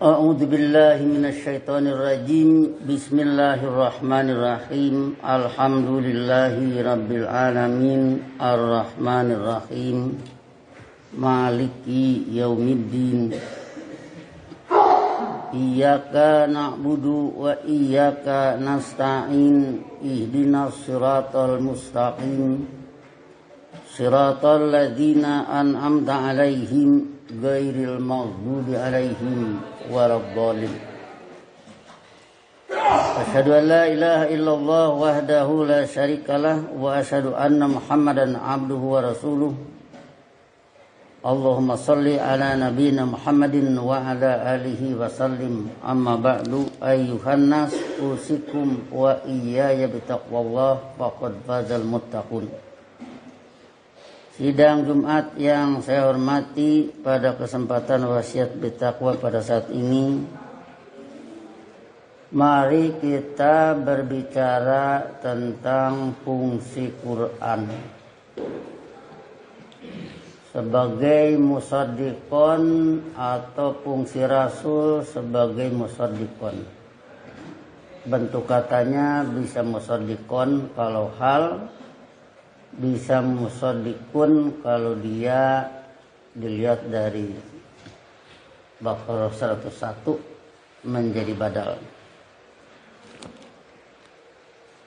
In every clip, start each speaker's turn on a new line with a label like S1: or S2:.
S1: A'udzu billahi minasyaitonir rajim. Bismillahirrahmanirrahim. Alhamdulillahi rabbil alamin. Arrahmanir rahim. Maliki yaumiddin. Iyyaka na'budu wa iyyaka nasta'in. Ihdinas siratal mustaqim. Siratal ladzina an'amta 'alaihim ghairil maghdubi 'alaihim waladdallin. Asyhadu an la ilaha illallah wahdahu la syarikalah wa asyhadu anna Muhammadan 'abduhu wa rasuluh. Allahumma shalli ala nabiyyina Muhammadin wa ala alihi wa sallim. Amma ba'du, ayyuhan nas, usikum wa iyaya bitaqwallah faqad fazal muttaqun. Sidang Jumat yang saya hormati, pada kesempatan wasiat bertakwa pada saat ini, mari kita berbicara tentang fungsi Quran sebagai musaddiqon atau fungsi Rasul sebagai musaddiqon. Bentuk katanya bisa musaddiqon kalau hal, bisa musaddiqun kalau dia dilihat dari Baqarah 101 menjadi badal.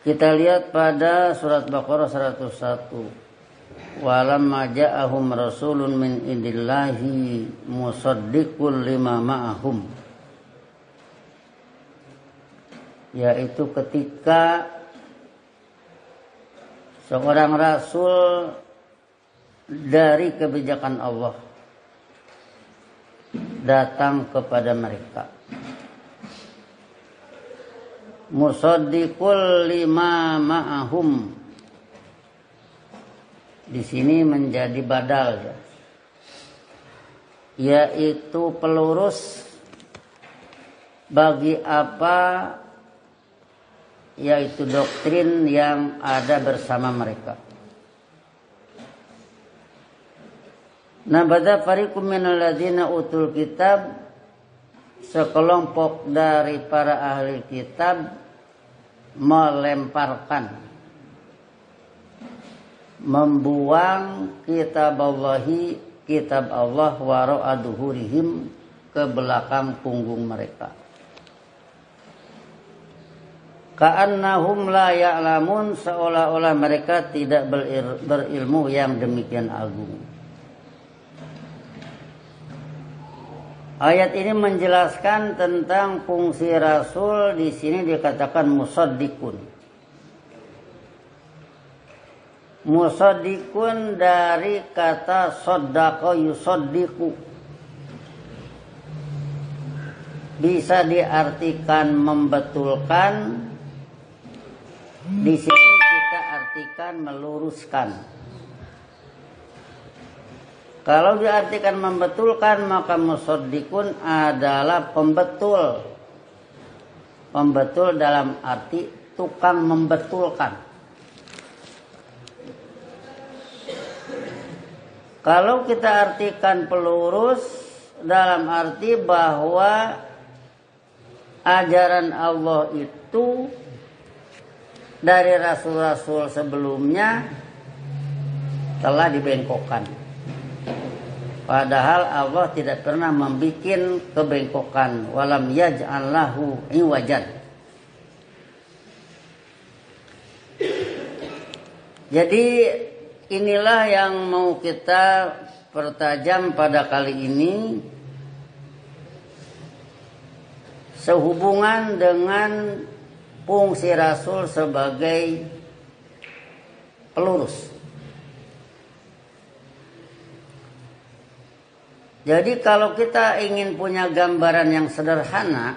S1: Kita lihat pada surat Baqarah 101. Walamma ja'ahum rasulun min indillahi musaddiqul lima ma'ahum. Yaitu ketika seorang rasul dari kebijakan Allah datang kepada mereka. Musaddiqul lima ma'ahum di sini menjadi badal, yaitu pelurus bagi apa, yaitu doktrin yang ada bersama mereka. Nabada fariqum minal ladzina utul kitab, sekelompok dari para ahli kitab melemparkan, membuang kitab Allah wara'a duhurihim, ke belakang punggung mereka. Ka'annahum la ya'lamun, seolah-olah mereka tidak berilmu yang demikian agung. Ayat ini menjelaskan tentang fungsi Rasul. Di sini dikatakan musaddiqun. Musaddiqun dari kata saddaqa yusaddiqu, bisa diartikan membetulkan. Di sini kita artikan meluruskan. Kalau diartikan membetulkan, maka musaddiqun adalah pembetul. Pembetul dalam arti tukang membetulkan. Kalau kita artikan pelurus dalam arti bahwa ajaran Allah itu dari rasul-rasul sebelumnya telah dibengkokkan. Padahal Allah tidak pernah membuat kebengkokan. Walam yaj'al lahu iwajan. Jadi inilah yang mau kita pertajam pada kali ini, sehubungan dengan fungsi Rasul sebagai pelurus. Jadi kalau kita ingin punya gambaran yang sederhana,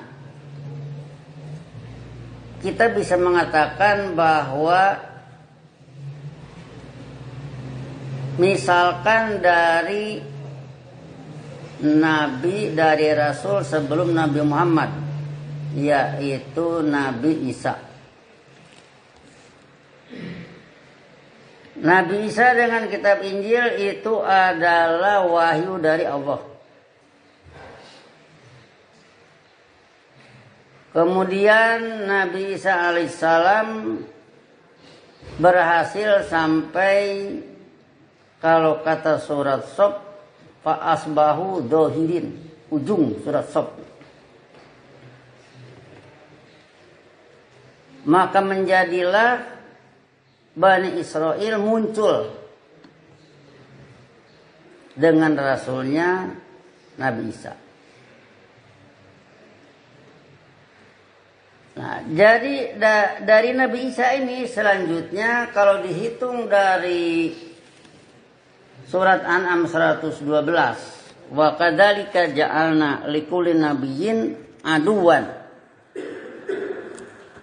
S1: kita bisa mengatakan bahwa misalkan dari Nabi, dari Rasul sebelum Nabi Muhammad, yaitu Nabi Isa. Nabi Isa dengan kitab Injil itu adalah wahyu dari Allah. Kemudian Nabi Isa alaihissalam berhasil sampai, kalau kata surat Sof, fa asbahu dohirin, ujung surat Sof. Maka menjadilah Bani Israel muncul dengan rasulnya Nabi Isa. Nah, jadi dari Nabi Isa ini selanjutnya kalau dihitung dari surat An'am 112, wa kadzalika ja'alna likulli nabiyyin aduwan,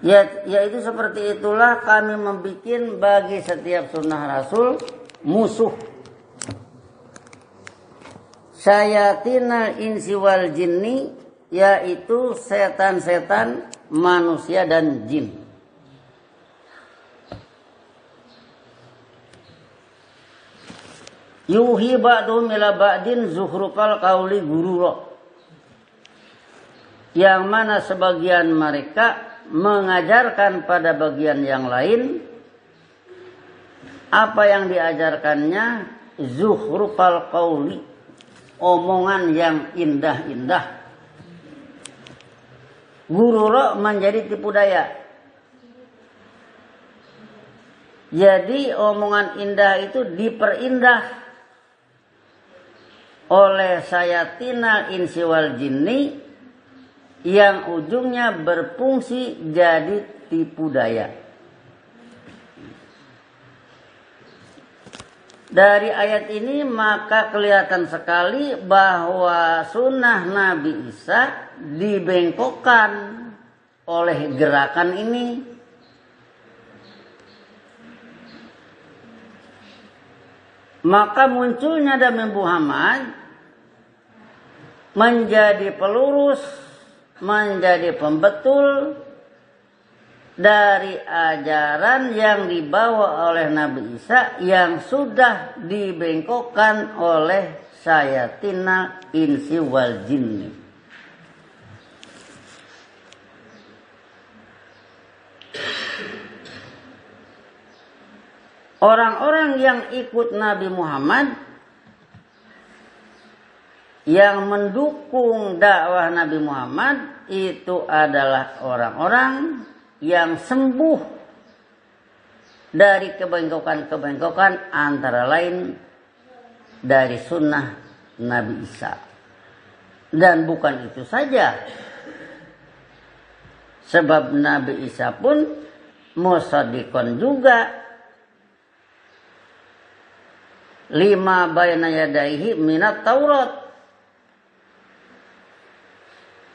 S1: yaitu seperti itulah kami membuat bagi setiap sunnah rasul musuh. Syayatinal insi wal jinni, yaitu setan-setan manusia dan jin. Yuhi ba'dhum ila ba'din zuhrufal qauli gurura, yang mana sebagian mereka mengajarkan pada bagian yang lain apa yang diajarkannya, zuhrufal qauli, omongan yang indah-indah. Gurura menjadi tipu daya. Jadi omongan indah itu diperindah oleh sayatinal insi wal jinni, yang ujungnya berfungsi jadi tipu daya. Dari ayat ini maka kelihatan sekali bahwa sunnah Nabi Isa dibengkokkan oleh gerakan ini. Maka munculnya Nabi Muhammad menjadi pelurus, menjadi pembetul dari ajaran yang dibawa oleh Nabi Isa yang sudah dibengkokkan oleh sayatinal insi wal jinni. Orang-orang yang ikut Nabi Muhammad, yang mendukung dakwah Nabi Muhammad, itu adalah orang-orang yang sembuh dari kebengkokan-kebengkokan, antara lain dari sunnah Nabi Isa. Dan bukan itu saja, sebab Nabi Isa pun musaddiqon juga lima bayna yadaihi minat Taurat,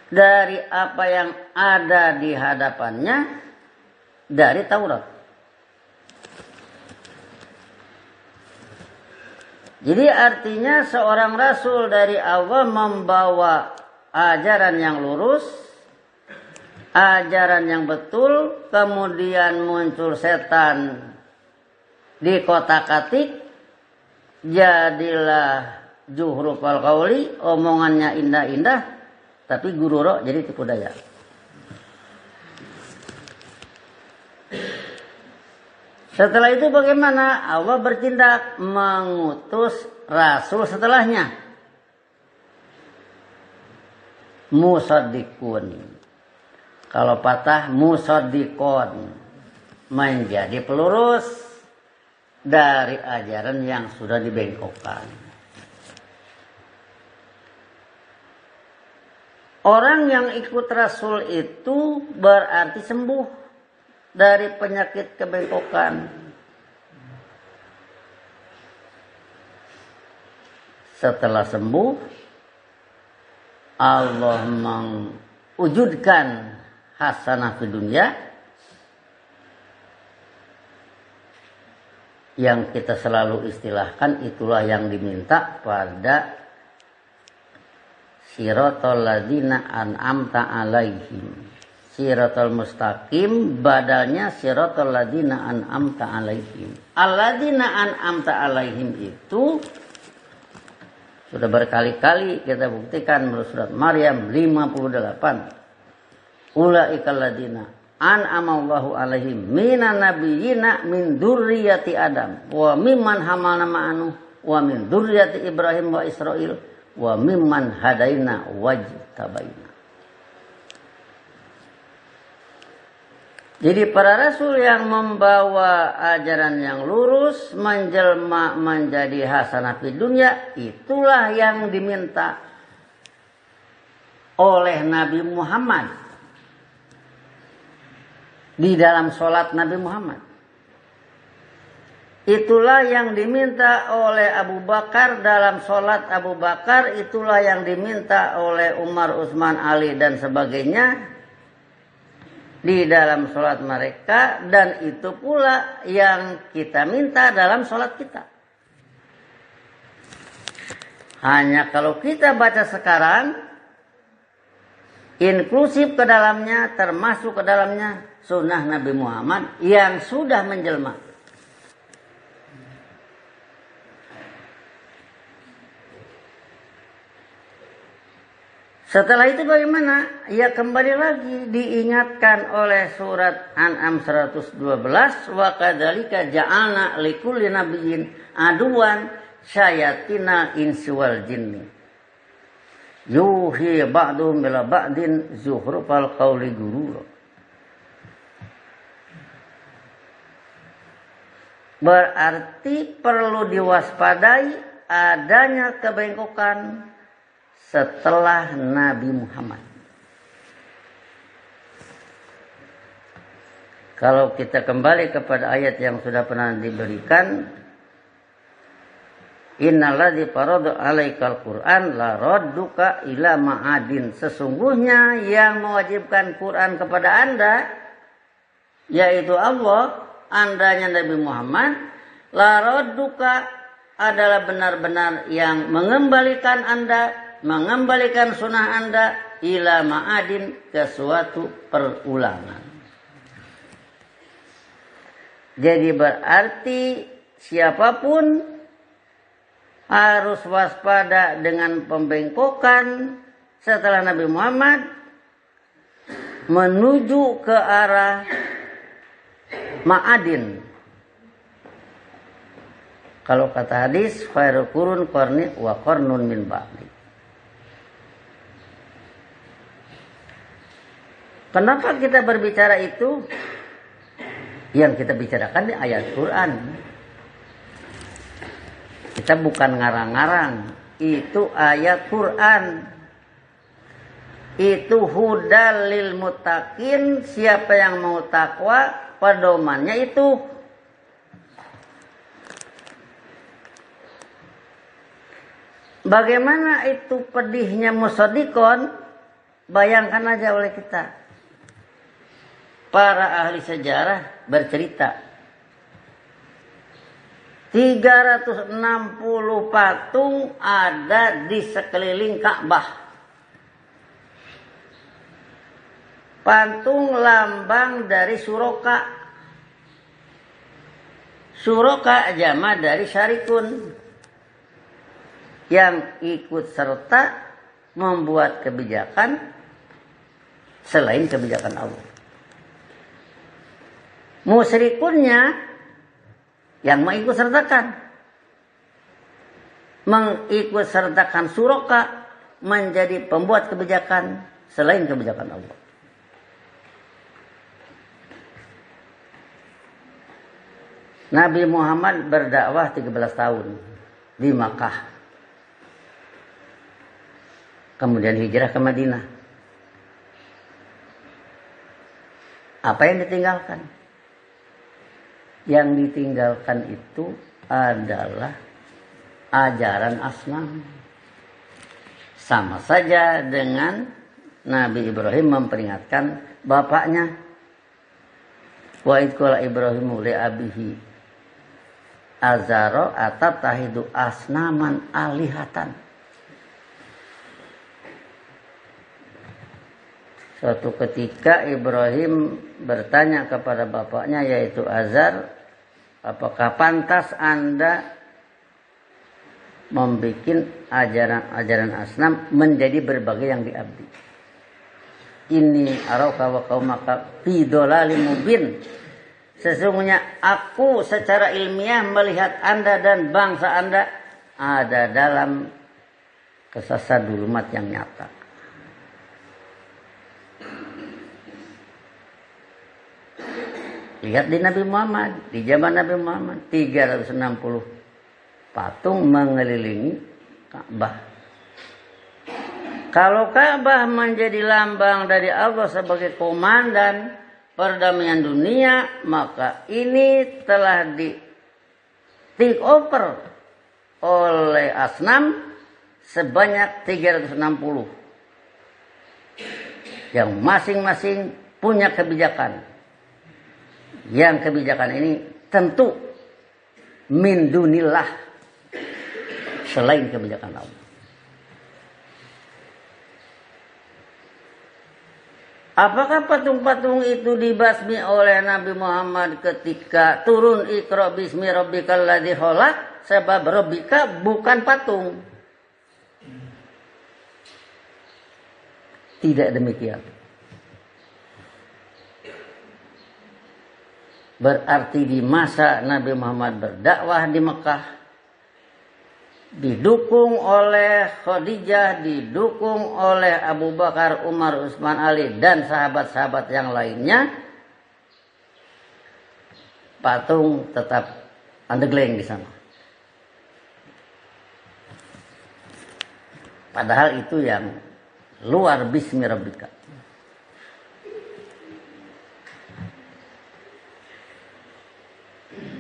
S1: dari apa yang ada di hadapannya dari Taurat. Jadi artinya seorang rasul dari Allah membawa ajaran yang lurus, ajaran yang betul, kemudian muncul setan di kotak-katik, jadilah zuhrufal qauli, omongannya indah-indah, tapi gurura jadi tipu daya. Setelah itu bagaimana? Allah bertindak mengutus rasul setelahnya. Musaddiqun. Kalau patah musaddiqon, menjadi pelurus dari ajaran yang sudah dibengkokkan. Orang yang ikut rasul itu berarti sembuh dari penyakit kebengkokan. Setelah sembuh, Allah mewujudkan hasanah di dunia, yang kita selalu istilahkan itulah yang diminta pada siratal ladzina an'amta alaihim. Siratal mustaqim badalnya siratal ladzina an'amta alaihim. Alladzina an'amta alaihim itu sudah berkali-kali kita buktikan menurut surat Maryam 58. ulaikal ladina an'ama Allahu alaihim minan nabiyyina min dzurriyyati Adam wa mimman hamalna ma'anu wa min dzurriyyati Ibrahim wa Israil wa mimman hadaina wajtabaina. Jadi para rasul yang membawa ajaran yang lurus menjelma menjadi hasanah fid dunya, itulah yang diminta oleh Nabi Muhammad di dalam sholat Nabi Muhammad. Itulah yang diminta oleh Abu Bakar dalam sholat Abu Bakar. Itulah yang diminta oleh Umar, Utsman, Ali dan sebagainya di dalam sholat mereka. Dan itu pula yang kita minta dalam sholat kita. Hanya kalau kita baca sekarang, inklusif ke dalamnya, termasuk ke dalamnya sunnah Nabi Muhammad yang sudah menjelma. Setelah itu bagaimana? Ya kembali lagi diingatkan oleh surat An'am 112, wa kadzalika ja'alna likulli nabiyyin aduwan syayatina insi wal jinni yuhi ba'dhum ila ba'din zuhrufal qawli gurur. Berarti perlu diwaspadai adanya kebengkokan setelah Nabi Muhammad. Kalau kita kembali kepada ayat yang sudah pernah diberikan, innalladzi farada 'alaikal Qur'an la radduka ila ma'adin. Sesungguhnya yang mewajibkan Quran kepada Anda yaitu Allah, andanya Nabi Muhammad, la radduka adalah benar-benar yang mengembalikan Anda, mengembalikan sunnah Anda ila ma'adin, ke suatu perulangan. Jadi berarti siapapun harus waspada dengan pembengkokan setelah Nabi Muhammad menuju ke arah ma'adin. Kalau kata hadis, khairul qurun qarni wa qarnun min ba'di. Kenapa kita berbicara itu? Yang kita bicarakan di ayat Quran. Kita bukan ngarang-ngarang. Itu ayat Quran. Itu hudal lil muttaqin. Siapa yang mau takwa, pedomannya itu. Bagaimana itu pedihnya musaddiqon? Bayangkan aja oleh kita. Para ahli sejarah bercerita 360 patung ada di sekeliling Ka'bah. Patung lambang dari Suroka. Suroka jama dari Syarikun, yang ikut serta membuat kebijakan selain kebijakan Allah. Musyrikunnya yang mengikut sertakan Suroka menjadi pembuat kebijakan selain kebijakan Allah. Nabi Muhammad berdakwah 13 tahun di Makkah. Kemudian hijrah ke Madinah. Apa yang ditinggalkan? Yang ditinggalkan itu adalah ajaran asnam. Sama saja dengan Nabi Ibrahim memperingatkan bapaknya. Wa idh qala Ibrahimu li abihi azara atatahidu asnaman alihatan. Suatu ketika Ibrahim bertanya kepada bapaknya yaitu Azar, apakah pantas Anda membuat ajaran-ajaran asnam menjadi berbagai yang diabdi? Inni arauka wa qaumaka fi dhalalim mubin. Sesungguhnya aku secara ilmiah melihat Anda dan bangsa Anda ada dalam kesesatan yang nyata. Lihat di Nabi Muhammad, di zaman Nabi Muhammad 360 patung mengelilingi Ka'bah. Kalau Ka'bah menjadi lambang dari Allah sebagai komandan perdamaian dunia, maka ini telah di take over oleh asnam sebanyak 360 yang masing-masing punya kebijakan. Yang kebijakan ini tentu min dunillah, selain kebijakan Allah. Apakah patung-patung itu dibasmi oleh Nabi Muhammad ketika turun Iqra bismi rabbikal ladzi khalaq? Sebab rabbika bukan patung. Tidak demikian. Berarti di masa Nabi Muhammad berdakwah di Mekah, didukung oleh Khadijah, didukung oleh Abu Bakar, Umar, Utsman, Ali, dan sahabat-sahabat yang lainnya, patung tetap underglaying di sana. Padahal itu yang luar bismi rabbika.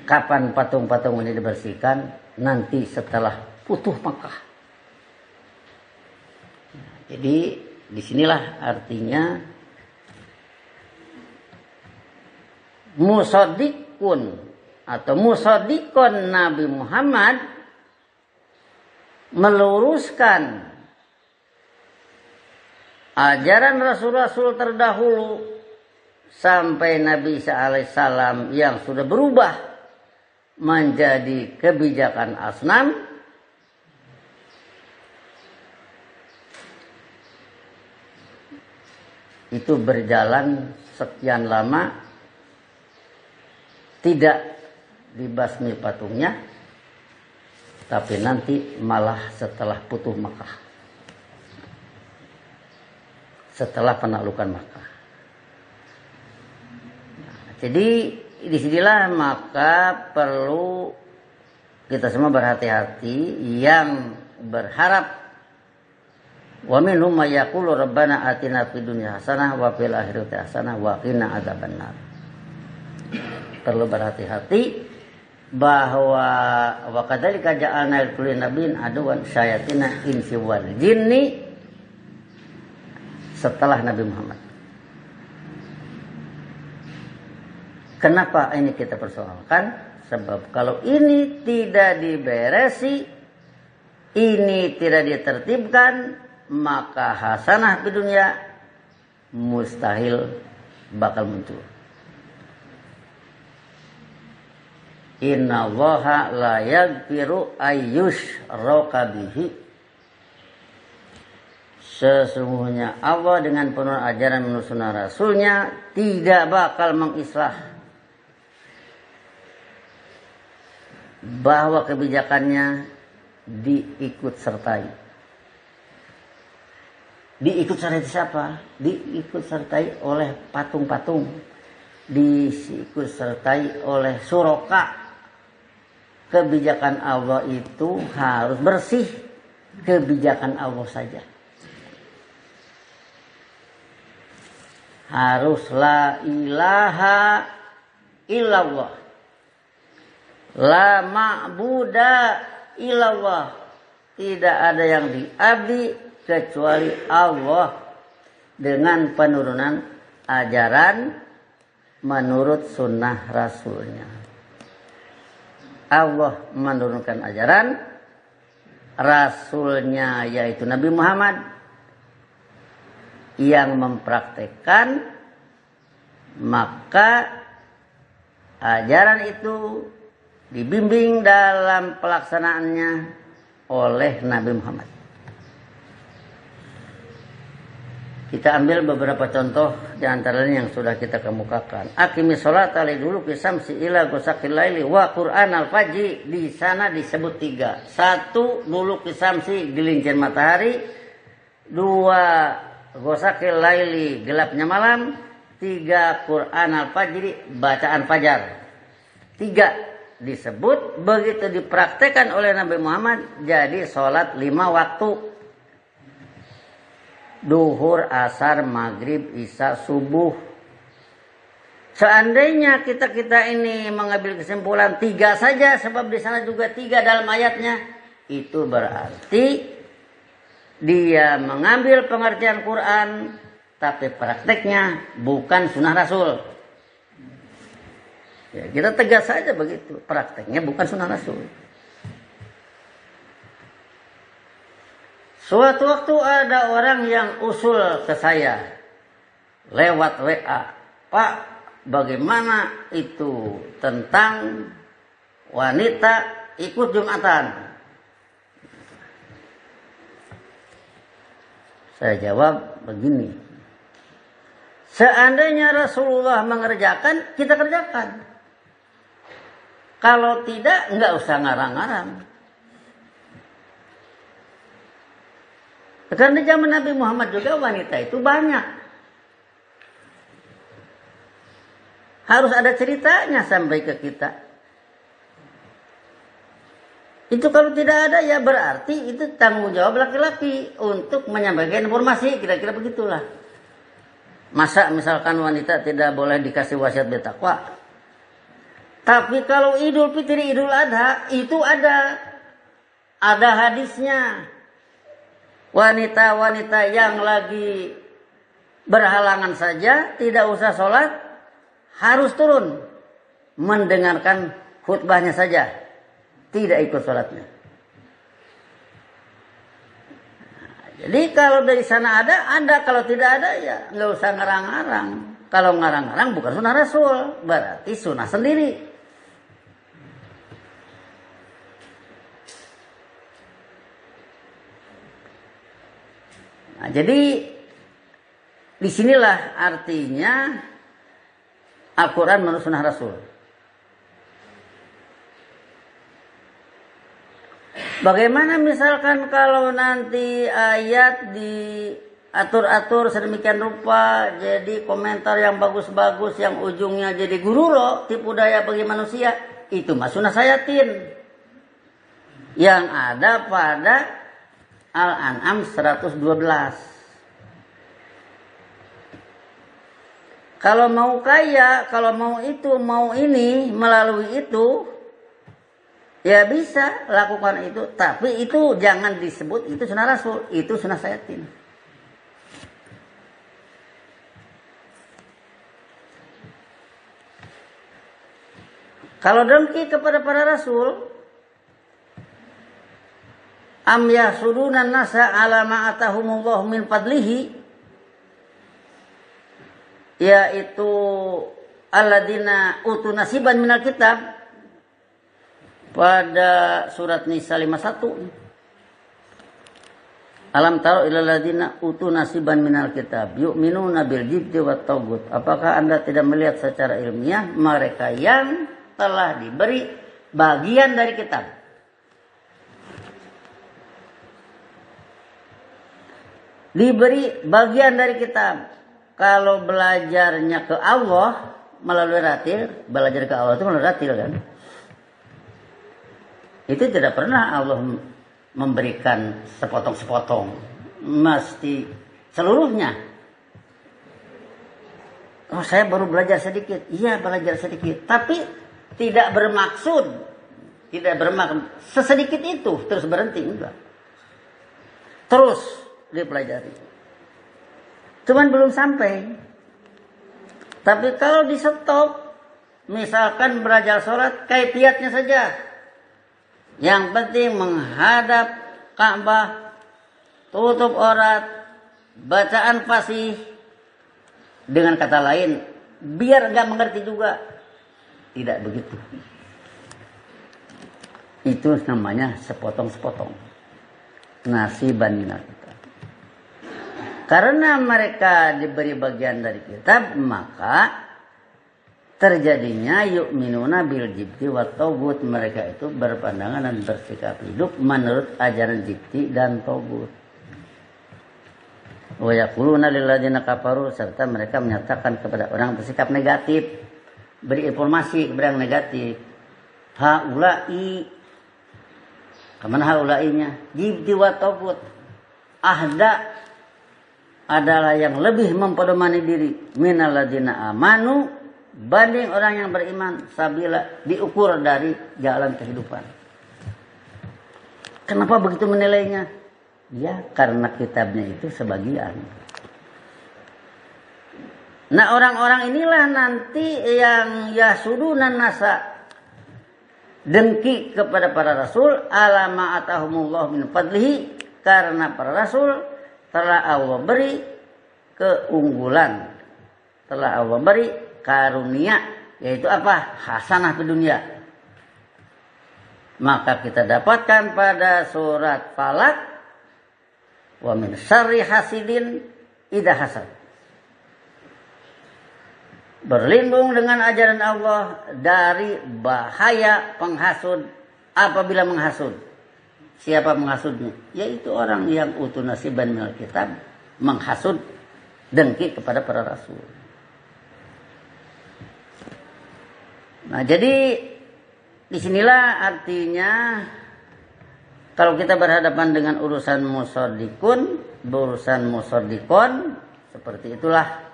S1: Kapan patung-patung ini dibersihkan? Nanti setelah Futuh Makkah. Jadi disinilah artinya musaddiqun atau musaddiqun Nabi Muhammad meluruskan ajaran Rasul-Rasul terdahulu sampai Nabi Isa alaihissalam yang sudah berubah menjadi kebijakan asnam. Itu berjalan sekian lama tidak dibasmi patungnya, tapi nanti malah setelah Futuh Makkah, setelah penaklukan Makkah. Jadi disinilah maka perlu kita semua berhati-hati yang berharap wa minhum may yaqulu rabbana atina fid dunya hasanah wa fil akhirati hasanah wa qina adzabannar. Perlu berhati-hati bahwa wa kadzalika ja'alna likulli nabiyyin aduwan syayatina insi wal jinni setelah Nabi Muhammad. Kenapa ini kita persoalkan? Sebab kalau ini tidak diberesi, ini tidak ditertibkan, maka hasanah di dunia mustahil bakal muncul. Inna Allaha la yaghfiru ayyushraka bihi. Sesungguhnya Allah dengan penuh ajaran menurut sunnah Rasulnya tidak bakal mengislah bahwa kebijakannya diikut sertai. Diikut sertai siapa? Diikut sertai oleh patung-patung. Diikut sertai oleh suraka. Kebijakan Allah itu harus bersih. Kebijakan Allah saja. Harus la ilaha illallah. La ma'buda illallah. Tidak ada yang diabdi kecuali Allah dengan penurunan ajaran menurut sunnah Rasulnya. Allah menurunkan ajaran, Rasulnya yaitu Nabi Muhammad yang mempraktekkan, maka ajaran itu dibimbing dalam pelaksanaannya oleh Nabi Muhammad. Kita ambil beberapa contoh di antaranya yang sudah kita kemukakan. Aqimis sholata liduluki syamsi ila ghasaqil laili wa Qur'an al-fajri. Di sana disebut 3. 1 duluki syamsi, gelincir matahari. 2 ghasaqil laili, gelapnya malam. 3 Qur'an al-fajri, bacaan fajar. 3 disebut, begitu dipraktekkan oleh Nabi Muhammad jadi sholat 5 waktu. Duhur, asar, maghrib, isya, subuh. Seandainya kita ini mengambil kesimpulan 3 saja, sebab di sana juga 3 dalam ayatnya, itu berarti dia mengambil pengertian Quran, tapi prakteknya bukan sunnah Rasul. Ya, kita tegas saja begitu, prakteknya bukan sunnah Rasul. Suatu waktu ada orang yang usul ke saya lewat WA, Pak, bagaimana itu tentang wanita ikut Jumatan? Saya jawab begini, seandainya Rasulullah mengerjakan, kita kerjakan. Kalau tidak, enggak usah ngarang-ngarang. Karena di zaman Nabi Muhammad juga wanita itu banyak. Harus ada ceritanya sampai ke kita. Itu kalau tidak ada ya berarti itu tanggung jawab laki-laki untuk menyampaikan informasi. Kira-kira begitulah. Masa misalkan wanita tidak boleh dikasih wasiat bertakwa. Tapi kalau Idul Fitri, Idul Adha itu ada hadisnya. Wanita-wanita yang lagi berhalangan saja tidak usah sholat, harus turun mendengarkan khutbahnya saja, tidak ikut sholatnya. Jadi kalau dari sana ada, kalau tidak ada ya nggak usah ngarang-ngarang. Kalau ngarang-ngarang bukan sunnah Rasul, berarti sunnah sendiri. Nah, jadi disinilah artinya Al-Quran menurut sunnah Rasul. Bagaimana misalkan kalau nanti ayat diatur-atur sedemikian rupa, jadi komentar yang bagus-bagus, yang ujungnya jadi gururo, tipu daya bagi manusia, itu mah sunnah sayatin. Yang ada pada Al-An'am 112. Kalau mau kaya, kalau mau itu, mau ini, melalui itu, ya bisa lakukan itu. Tapi itu jangan disebut itu sunnah Rasul, itu sunnah sayatin. Kalau dengki kepada para Rasul, am yahsuduna nasa ala ma atahumullah min fadlihi, yaitu alladzina utu nasiban minal kitab, pada surat Nisa 51. Alam taro ilal ladzina utu nasiban minal kitab yu'minuna bil jibti wat tagut. Apakah Anda tidak melihat secara ilmiah mereka yang telah diberi bagian dari kitab? Diberi bagian dari kitab. Kalau belajarnya ke Allah melalui ratil, belajar ke Allah itu melalui ratil kan? Itu tidak pernah Allah memberikan sepotong-sepotong, mesti seluruhnya. Oh, saya baru belajar sedikit. Iya, belajar sedikit, tapi tidak bermaksud sesedikit itu terus berhenti, enggak. Terus dipelajari. Cuman belum sampai. Tapi kalau di stop, misalkan belajar sholat, kaifiatnya saja. Yang penting menghadap Ka'bah, tutup aurat, bacaan fasih. Dengan kata lain, biar enggak mengerti juga. Tidak begitu. Itu namanya sepotong-sepotong. Nasiban minal kitab. karena mereka diberi bagian dari kitab, maka terjadinya yu'minuna bil jibti wa togut. Mereka itu berpandangan dan bersikap hidup menurut ajaran jibti dan togut. Wa yaquluna lil ladzina kafaru, serta mereka menyatakan kepada orang bersikap negatif, beri informasi kepada yang negatif. Haula'i, kemana haula'inya? Jibti wa togut. Ahda adalah yang lebih mempedomani diri minal ladzina amanu, banding orang yang beriman, sabila, diukur dari jalan kehidupan. Kenapa begitu menilainya? Ya, karena kitabnya itu sebagian. Nah, orang-orang inilah nanti yang yasudunan nasa, dengki kepada para rasul, alama atahumullah min fadlihi, karena para rasul telah Allah beri keunggulan, telah Allah beri karunia, yaitu apa? Hasanah di dunia. Maka kita dapatkan pada surat Falaq, wa min syarri hasidin idza hasad. Berlindung dengan ajaran Allah dari bahaya penghasud apabila menghasud. Siapa menghasudnya? Yaitu orang yang utu nasiban minal kitab, menghasud, dengki kepada para rasul. Nah, jadi disinilah artinya kalau kita berhadapan dengan urusan musodikun, urusan musodikon, seperti itulah.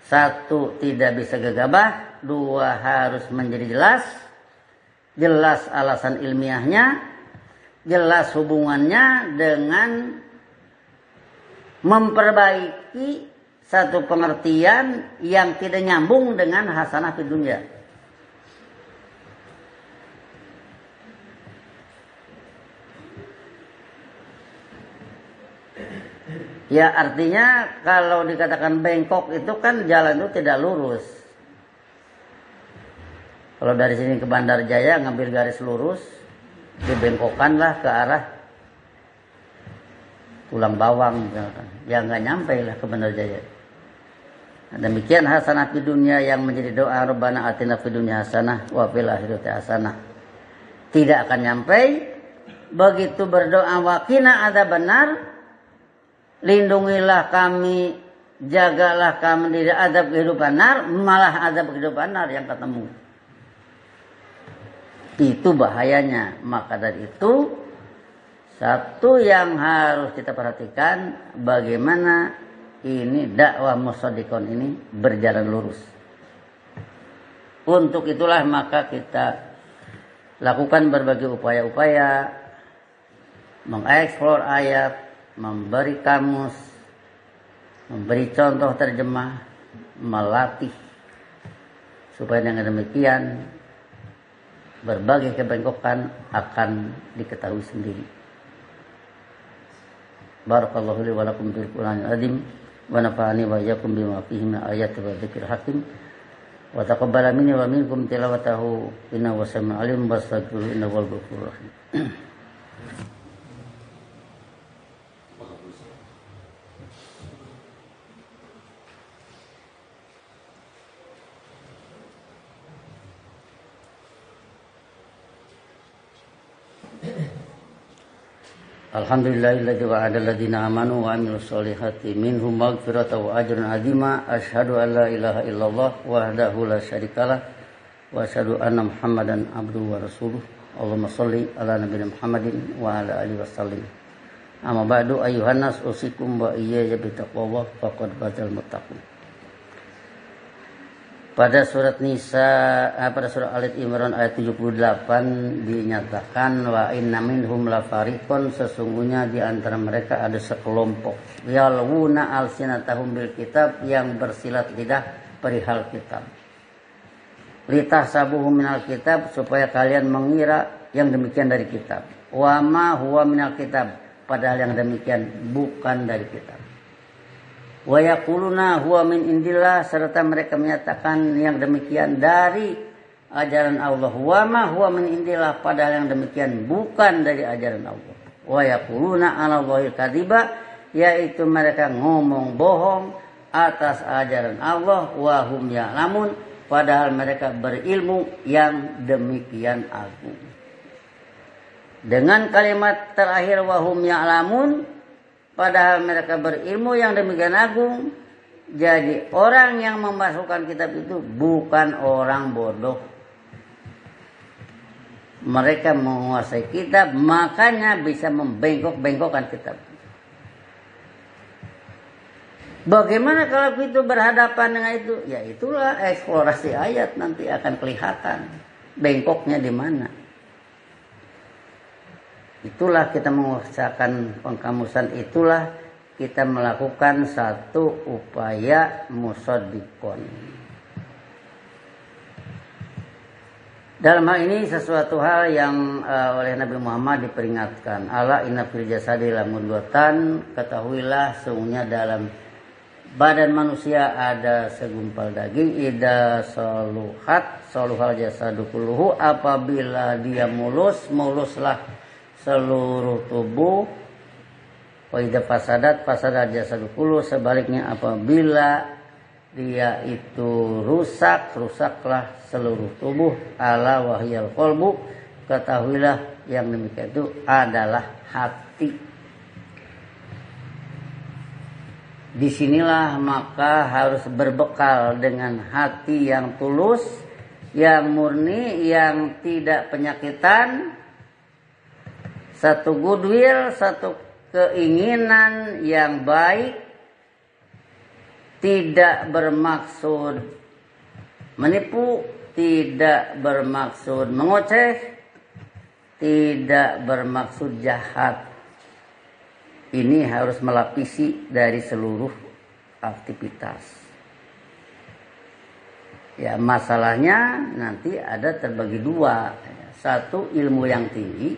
S1: Satu, tidak bisa gegabah. Dua, harus menjadi jelas. Jelas alasan ilmiahnya. Jelas hubungannya dengan memperbaiki satu pengertian yang tidak nyambung dengan hasanah di dunia. Ya, artinya kalau dikatakan bengkok itu kan jalan itu tidak lurus. Kalau dari sini ke Bandar Jaya ngambil garis lurus, dibengkokkanlah ke arah Tulang Bawang misalkan. Ya nggak nyampe lah ke Bandar Jaya. Nah, demikian hasanah di dunia yang menjadi doa Rabbana atina fid dunya hasanah wa fil akhirati hasanah. Tidak akan nyampe. Begitu berdoa waqina adzabannar, lindungilah kami, jagalah kami dari azab kehidupan nar, malah azab kehidupan nar yang ketemu. Itu bahayanya. Maka dari itu, satu yang harus kita perhatikan, bagaimana ini dakwah musaddiqon ini berjalan lurus. Untuk itulah maka kita lakukan berbagai upaya-upaya, mengeksplor ayat, memberi kamus, memberi contoh terjemah, melatih supaya dengan demikian berbagai kebengkokan akan diketahui sendiri. Barakallahu li wa lakum bil Qur'anil azim wa nafa'ani wa iyyakum bima fihi min ayati wa dzikril hakim wa taqabbala minni wa minkum tilawatahu innahu wasami'un alim wastaghfiruhu innahu wal ghafurur rahim. Alhamdulillahilladzi wa'ada alladziina aamanu wa 'amilus sholihati minhum maghfiratan wa ajran 'azima. Asyhadu an la ilaha illallah wahdahu la syarikalah wa asyhadu anna Muhammadan abduhu wa rasuluh. Allahumma shalli ala nabiyina Muhammadin wa ala alihi wasallim. Amma ba'du ayyuhan nas usikum wa iyaya bi taqwallah faqad bazal muttaqin. Pada surat pada surat Al-Imran ayat 78 dinyatakan wa inna minhum la fariqon, sesungguhnya di antara mereka ada sekelompok yalwuna alsinatahum bil kitab, yang bersilat lidah perihal kitab. Litahsabuhum minal kitab, supaya kalian mengira yang demikian dari kitab. Wa ma huwa minal kitab, padahal yang demikian bukan dari kitab. Wa yaquluna huwa min indillah, serta mereka menyatakan yang demikian dari ajaran Allah. Wa ma huwa min indillah, padahal yang demikian bukan dari ajaran Allah. Wa yaquluna 'ala Allahil kadziba, yaitu mereka ngomong bohong atas ajaran Allah, wahum ya'lamun, padahal mereka berilmu yang demikian agung. Dengan kalimat terakhir wahum ya'lamun, padahal mereka berilmu yang demikian agung, jadi orang yang memasukkan kitab itu bukan orang bodoh. Mereka menguasai kitab, makanya bisa membengkok-bengkokkan kitab. Bagaimana kalau itu berhadapan dengan itu? Ya itulah eksplorasi ayat, nanti akan kelihatan bengkoknya di mana. Itulah kita mengusahakan pengkamusan, itulah kita melakukan satu upaya musaddiqon. Dalam hal ini sesuatu hal yang oleh Nabi Muhammad diperingatkan. Ala inna fil jasadi lamudghatan, ketahuilah sungguhnya dalam badan manusia ada segumpal daging, idza saluhal jasadu kulluhu, apabila dia muluslah seluruh tubuh. Wa idza fasadat jasadu kulluhu, sebaliknya apabila dia itu rusaklah seluruh tubuh. Ala wahyal qalbu, ketahuilah yang demikian itu adalah hati. Disinilah maka harus berbekal dengan hati yang tulus, yang murni, yang tidak penyakitan, satu goodwill, satu keinginan yang baik, tidak bermaksud menipu, tidak bermaksud mengoceh, tidak bermaksud jahat. Ini harus melapisi dari seluruh aktivitas. Ya, masalahnya nanti ada terbagi dua. Satu, ilmu yang tinggi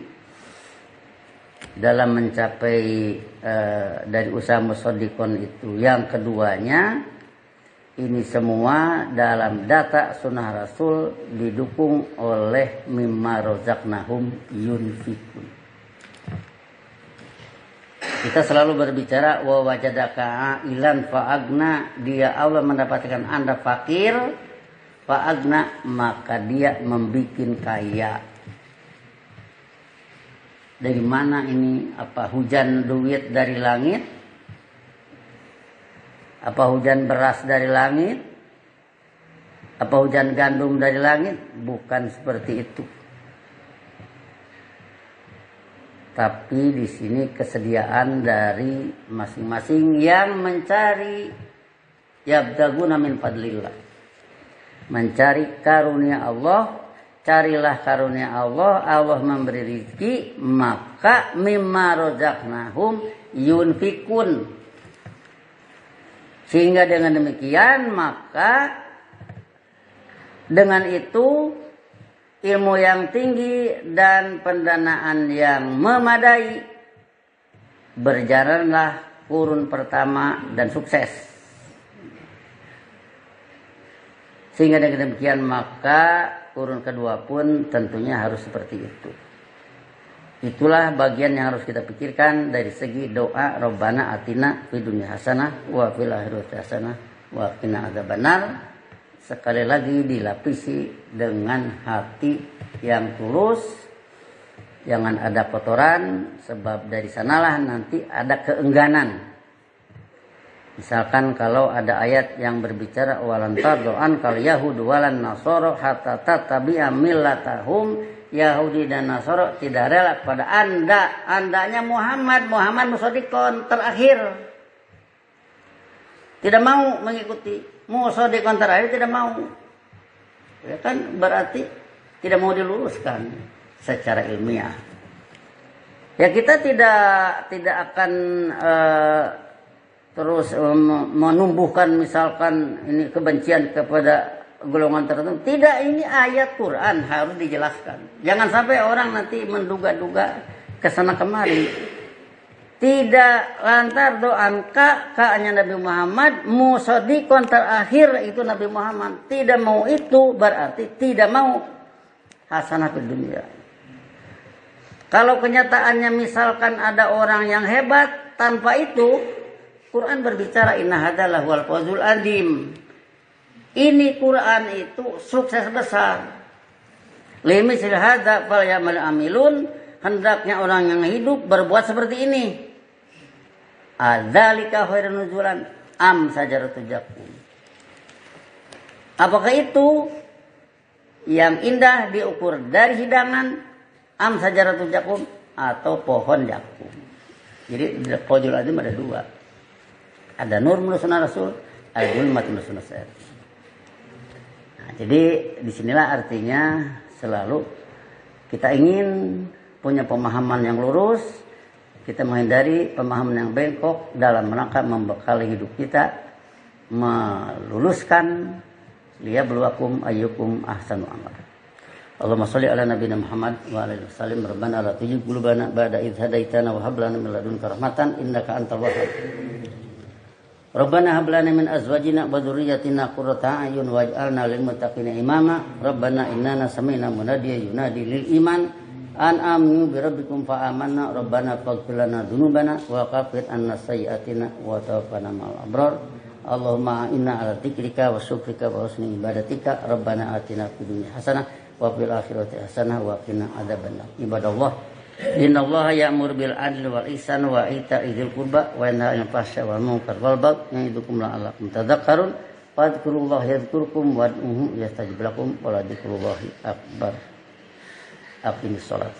S1: dalam mencapai dari usaha musaddiqon itu. Yang keduanya, ini semua dalam data sunnah Rasul didukung oleh mimma rozaqnahum yunfikun. Kita selalu berbicara wa wajadaka ilan fa'agna, dia Allah mendapatkan Anda fakir, fa'agna, maka dia membikin kaya. Dari mana ini? Apa hujan duit dari langit? Apa hujan beras dari langit? Apa hujan gandum dari langit? Bukan seperti itu. Tapi di sini kesediaan dari masing-masing yang mencari yabtaguna min fadlillah. Mencari karunia Allah. Carilah karunia Allah, Allah memberi rezeki, maka mimma rozaqnahum yunfikun. Sehingga dengan demikian, maka dengan itu ilmu yang tinggi dan pendanaan yang memadai, berjalanlah kurun pertama dan sukses. Sehingga dengan demikian maka kurun kedua pun tentunya harus seperti itu. Itulah bagian yang harus kita pikirkan dari segi doa Rabbana atina fid dunya hasanah wa fil akhirati hasanah wa qina adzabannar. Sekali lagi dilapisi dengan hati yang tulus, jangan ada kotoran, sebab dari sanalah nanti ada keengganan. Misalkan kalau ada ayat yang berbicara walan tardo'an kal yahudu walan nasoro hatta tattabi'a millatahum, Yahudi dan Nasoro tidak rela kepada andanya Muhammad musaddiqon terakhir, tidak mau mengikuti musaddiqon terakhir, tidak mau, ya kan, berarti tidak mau diluruskan secara ilmiah. Ya kita tidak akan terus menumbuhkan misalkan ini kebencian kepada golongan tertentu. Tidak, ini ayat Quran harus dijelaskan. Jangan sampai orang nanti menduga-duga kesana kemari. Tidak lantar doan kaknya Nabi Muhammad musaddiqon terakhir itu Nabi Muhammad. Tidak mau itu berarti tidak mau hasanah fid dunya. Kalau kenyataannya misalkan ada orang yang hebat, tanpa itu Quran berbicara inna hadalah wal fawzul adim. Ini Quran itu sukses besar. Limisl hadza falyamal amilun, hendaknya orang yang hidup berbuat seperti ini. Adzalika khairun nuzulan am sajaratu jakum. Apakah itu yang indah diukur dari hidangan am sajaratu jakum atau pohon jakum? Jadi fawzul adim ada dua. Ada nur menurut sunnah Rasul, ada zulmat menurut sunnah saya. Nah, jadi disinilah artinya selalu kita ingin punya pemahaman yang lurus, kita menghindari pemahaman yang bengkok dalam rangka membekali hidup kita, meluluskan liyabluwakum ayyukum ahsanu amal. Allahumma shalli ala nabiyina Muhammad wa alihi wasallam. Rabbana la tuzigh qulubana ba'da idh hadaitana wa hab lana min ladunka rahmatan innaka antal wahhab. Rabbana hab lana min azwajina wa dhurriyyatina qurrata a'yun waj'alna lil muttaqina imama. Rabbana innana sami'na munadiyan yunadi lil iman an aminu bi rabbikum fa amanna. Rabbana faghfir lana dzunubana wa kaffir anna sayyi'atina wa tawaffana ma'al abrar. Allahumma inna ala dzikrika wa syukrika wa husni ibadatika. Rabbana atina fid dunya hasanah wa fil akhirati hasanah wa qina adzabannar. Ibadallah, innallaha ya'muru bil adli wal ihsani wa ita'i dzil qurba wa yanha 'anil fahsya'i wal munkari wal baghi ya'idukum la'allakum tadhakkarun. Fadhkurullaha yadhkurkum wad'uhu yastajib lakum wa la dzikrullahi akbar. Aqimis shalah.